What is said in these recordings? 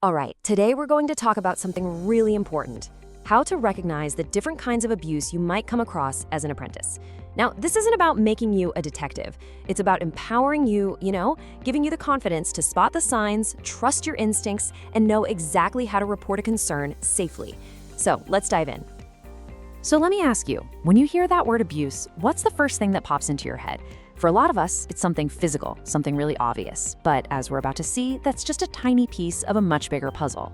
All right, today we're going to talk about something really important: how to recognize the different kinds of abuse you might come across as an apprentice. Now, this isn't about making you a detective. It's about empowering you, giving you the confidence to spot the signs, trust your instincts, and know exactly how to report a concern safely. So let's dive in. So let me ask you, when you hear that word abuse, what's the first thing that pops into your head? For a lot of us, it's something physical, something really obvious. But as we're about to see, that's just a tiny piece of a much bigger puzzle.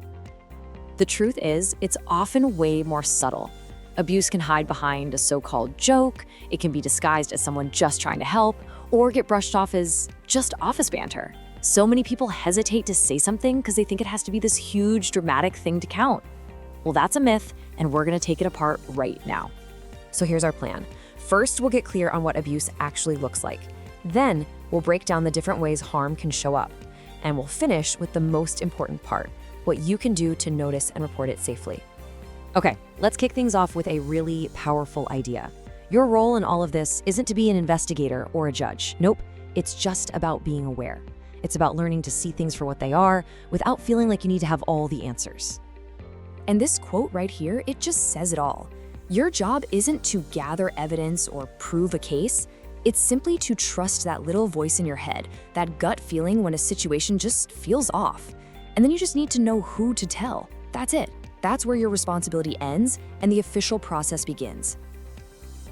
The truth is, it's often way more subtle. Abuse can hide behind a so-called joke, it can be disguised as someone just trying to help, or get brushed off as just office banter. So many people hesitate to say something because they think it has to be this huge, dramatic thing to count. Well, that's a myth, and we're gonna take it apart right now. So here's our plan. First, we'll get clear on what abuse actually looks like. Then, we'll break down the different ways harm can show up. And we'll finish with the most important part: what you can do to notice and report it safely. Okay, let's kick things off with a really powerful idea. Your role in all of this isn't to be an investigator or a judge. Nope, it's just about being aware. It's about learning to see things for what they are without feeling like you need to have all the answers. And this quote right here, it just says it all. Your job isn't to gather evidence or prove a case. It's simply to trust that little voice in your head, that gut feeling when a situation just feels off. And then you just need to know who to tell. That's it. That's where your responsibility ends and the official process begins.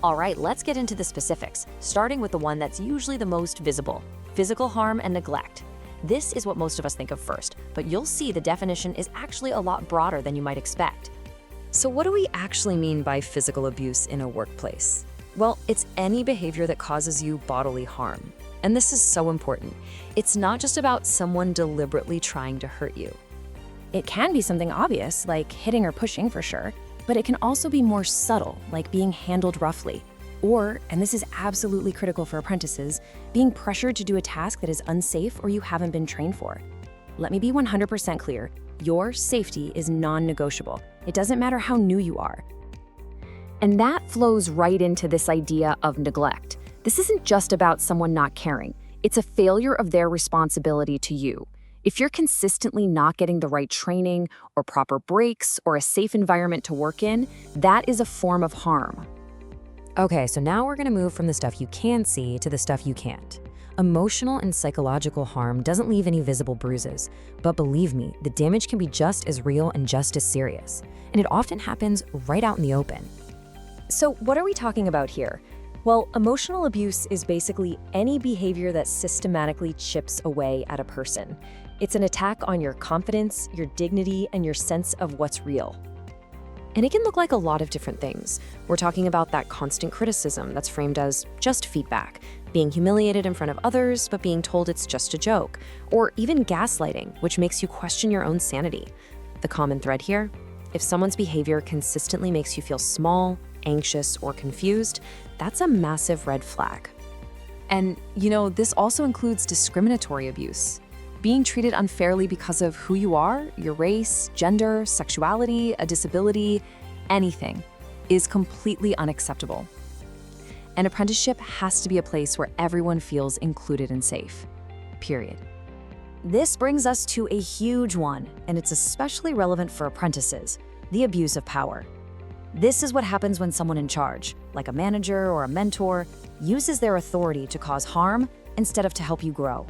All right, let's get into the specifics, starting with the one that's usually the most visible: physical harm and neglect. This is what most of us think of first, but you'll see the definition is actually a lot broader than you might expect. So what do we actually mean by physical abuse in a workplace? Well, it's any behavior that causes you bodily harm. And this is so important. It's not just about someone deliberately trying to hurt you. It can be something obvious, like hitting or pushing for sure, but it can also be more subtle, like being handled roughly. Or, and this is absolutely critical for apprentices, being pressured to do a task that is unsafe or you haven't been trained for. Let me be 100% clear. Your safety is non-negotiable. It doesn't matter how new you are. And that flows right into this idea of neglect. This isn't just about someone not caring. It's a failure of their responsibility to you. If you're consistently not getting the right training or proper breaks or a safe environment to work in, that is a form of harm. Okay, so now we're gonna move from the stuff you can see to the stuff you can't. Emotional and psychological harm doesn't leave any visible bruises, but believe me, the damage can be just as real and just as serious. And it often happens right out in the open. So what are we talking about here? Well, emotional abuse is basically any behavior that systematically chips away at a person. It's an attack on your confidence, your dignity, and your sense of what's real. And it can look like a lot of different things. We're talking about that constant criticism that's framed as just feedback, being humiliated in front of others, but being told it's just a joke, or even gaslighting, which makes you question your own sanity. The common thread here? If someone's behavior consistently makes you feel small, anxious, or confused, that's a massive red flag. And, this also includes discriminatory abuse. Being treated unfairly because of who you are, your race, gender, sexuality, a disability, anything, is completely unacceptable. An apprenticeship has to be a place where everyone feels included and safe. Period. This brings us to a huge one, and it's especially relevant for apprentices: the abuse of power. This is what happens when someone in charge, like a manager or a mentor, uses their authority to cause harm instead of to help you grow.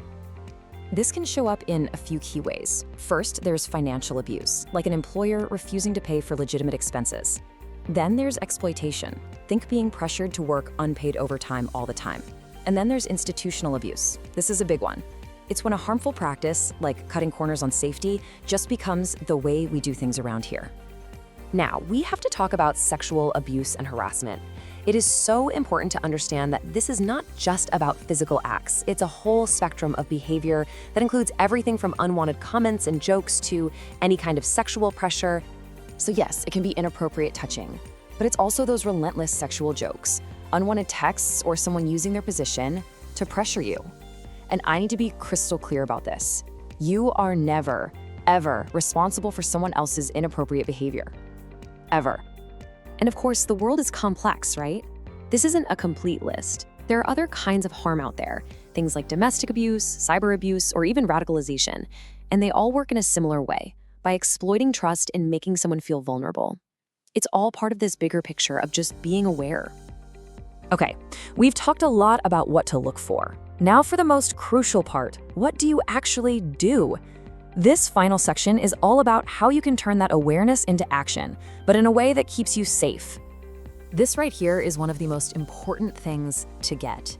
This can show up in a few key ways. First, there's financial abuse, like an employer refusing to pay for legitimate expenses. Then there's exploitation. Think being pressured to work unpaid overtime all the time. And then there's institutional abuse. This is a big one. It's when a harmful practice, like cutting corners on safety, just becomes the way we do things around here. Now, we have to talk about sexual abuse and harassment. It is so important to understand that this is not just about physical acts. It's a whole spectrum of behavior that includes everything from unwanted comments and jokes to any kind of sexual pressure. So yes, it can be inappropriate touching, but it's also those relentless sexual jokes, unwanted texts, or someone using their position to pressure you. And I need to be crystal clear about this. You are never, ever responsible for someone else's inappropriate behavior. Ever. And of course, the world is complex, right? This isn't a complete list. There are other kinds of harm out there, things like domestic abuse, cyber abuse, or even radicalization, and they all work in a similar way. by exploiting trust and making someone feel vulnerable. It's all part of this bigger picture of just being aware. Okay, we've talked a lot about what to look for. Now for the most crucial part, what do you actually do? This final section is all about how you can turn that awareness into action, but in a way that keeps you safe. This right here is one of the most important things to get.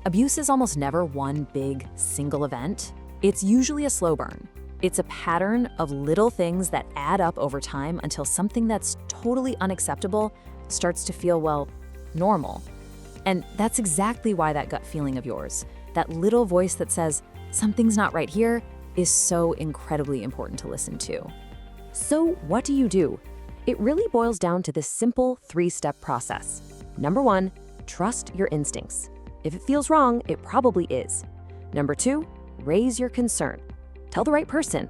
Abuse is almost never one big, single event. It's usually a slow burn. It's a pattern of little things that add up over time until something that's totally unacceptable starts to feel, well, normal. And that's exactly why that gut feeling of yours, that little voice that says, something's not right here, is so incredibly important to listen to. So what do you do? It really boils down to this simple 3-step process. Number 1, trust your instincts. If it feels wrong, it probably is. Number 2, raise your concern. Tell the right person.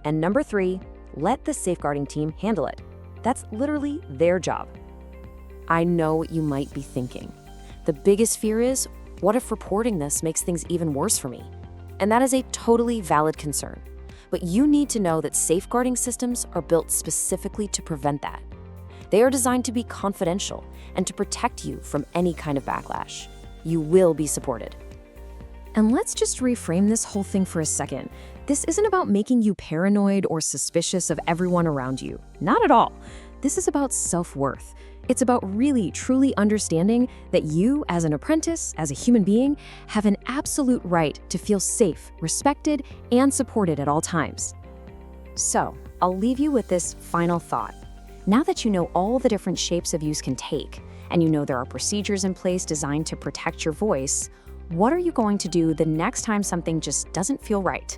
And number 3, let the safeguarding team handle it. That's literally their job. I know what you might be thinking. The biggest fear is, what if reporting this makes things even worse for me? And that is a totally valid concern. But you need to know that safeguarding systems are built specifically to prevent that. They are designed to be confidential and to protect you from any kind of backlash. You will be supported. And let's just reframe this whole thing for a second. This isn't about making you paranoid or suspicious of everyone around you. Not at all. This is about self-worth. It's about really, truly understanding that you, as an apprentice, as a human being, have an absolute right to feel safe, respected, and supported at all times. So, I'll leave you with this final thought. Now that you know all the different shapes abuse can take, and you know there are procedures in place designed to protect your voice, what are you going to do the next time something just doesn't feel right?